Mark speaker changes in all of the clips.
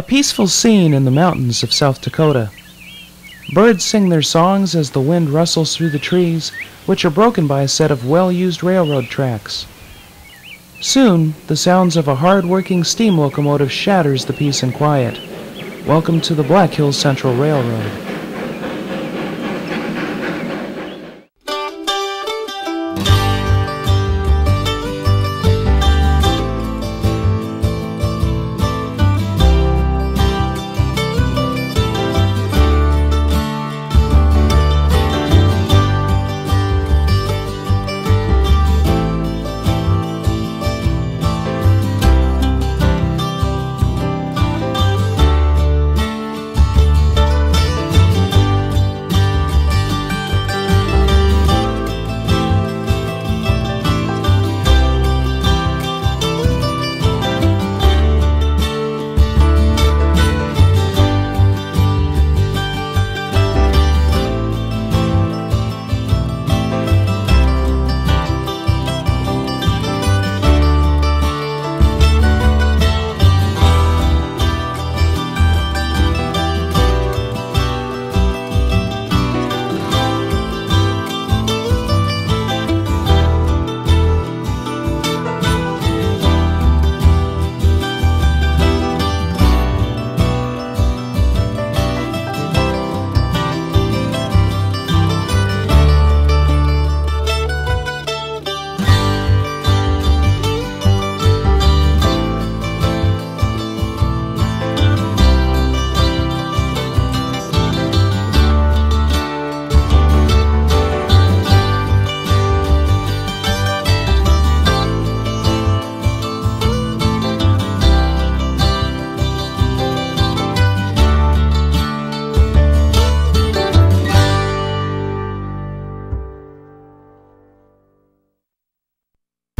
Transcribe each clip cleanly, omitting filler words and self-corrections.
Speaker 1: A peaceful scene in the mountains of South Dakota. Birds sing their songs as the wind rustles through the trees, which are broken by a set of well-used railroad tracks. Soon, the sounds of a hard-working steam locomotive shatters the peace and quiet. Welcome to the Black Hills Central Railroad.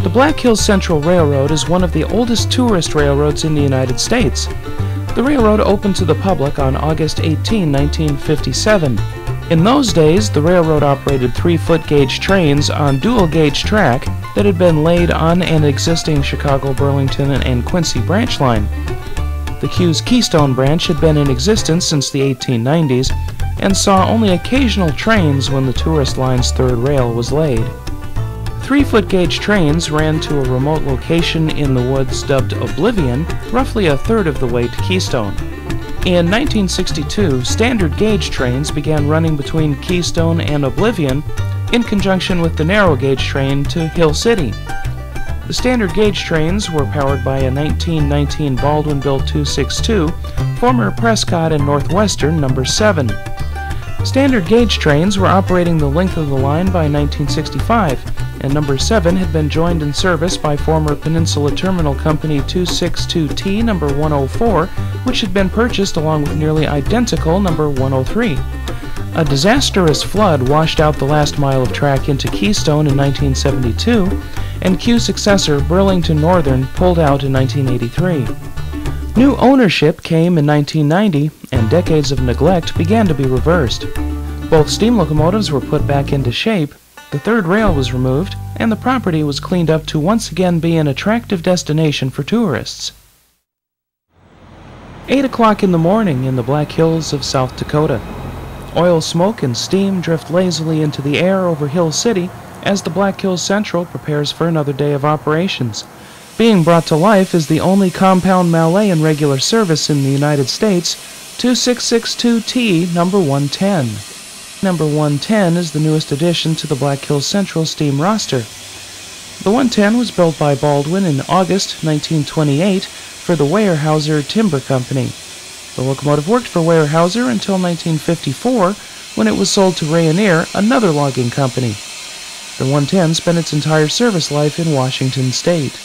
Speaker 1: The Black Hills Central Railroad is one of the oldest tourist railroads in the United States. The railroad opened to the public on August 18, 1957. In those days, the railroad operated 3-foot gauge trains on dual-gauge track that had been laid on an existing Chicago, Burlington, and Quincy branch line. The Q's Keystone branch had been in existence since the 1890s and saw only occasional trains when the tourist line's third rail was laid. 3-foot gauge trains ran to a remote location in the woods dubbed Oblivion, roughly a third of the way to Keystone. In 1962, standard gauge trains began running between Keystone and Oblivion in conjunction with the narrow gauge train to Hill City. The standard gauge trains were powered by a 1919 Baldwin-built 262, former Prescott and Northwestern No. 7. Standard gauge trains were operating the length of the line by 1965, and No. 7 had been joined in service by former Peninsula Terminal Company 262T No. 104, which had been purchased along with nearly identical No. 103. A disastrous flood washed out the last mile of track into Keystone in 1972, and Q's successor, Burlington Northern, pulled out in 1983. New ownership came in 1990, and decades of neglect began to be reversed. Both steam locomotives were put back into shape, the third rail was removed, and the property was cleaned up to once again be an attractive destination for tourists. 8 o'clock in the morning in the Black Hills of South Dakota. Oil smoke and steam drift lazily into the air over Hill City as the Black Hills Central prepares for another day of operations. Being brought to life is the only compound Mallet in regular service in the United States, 2662T No. 110. No. 110 is the newest addition to the Black Hills Central steam roster. The 110 was built by Baldwin in August 1928 for the Weyerhaeuser Timber Company. The locomotive worked for Weyerhaeuser until 1954, when it was sold to Rayonier, another logging company. The 110 spent its entire service life in Washington State.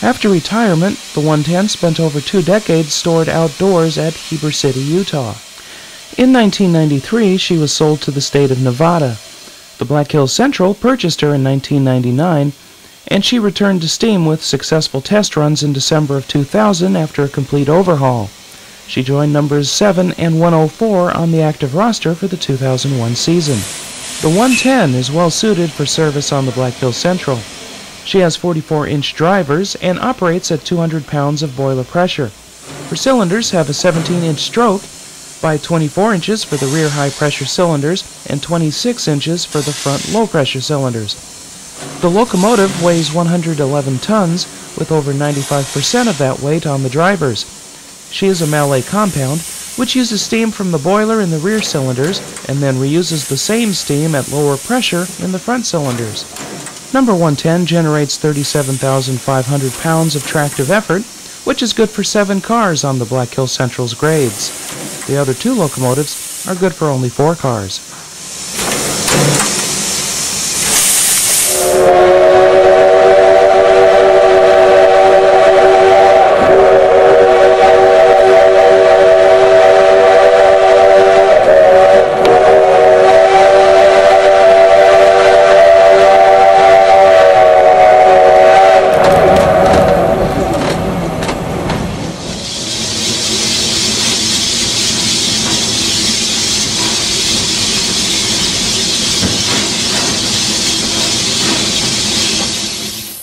Speaker 1: After retirement, the 110 spent over 2 decades stored outdoors at Heber City, Utah. In 1993, she was sold to the state of Nevada. The Black Hills Central purchased her in 1999, and she returned to steam with successful test runs in December of 2000 after a complete overhaul. She joined numbers 7 and 104 on the active roster for the 2001 season. The 110 is well suited for service on the Black Hills Central. She has 44-inch drivers and operates at 200 pounds of boiler pressure. Her cylinders have a 17-inch stroke by 24 inches for the rear high-pressure cylinders and 26 inches for the front low-pressure cylinders. The locomotive weighs 111 tons, with over 95% of that weight on the drivers. She is a Mallet Compound, which uses steam from the boiler in the rear cylinders and then reuses the same steam at lower pressure in the front cylinders. Number 110 generates 37,500 pounds of tractive effort, which is good for 7 cars on the Black Hills Central's grades. The other 2 locomotives are good for only 4 cars.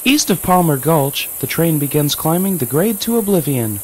Speaker 1: East of Palmer Gulch, the train begins climbing the grade to Oblivion.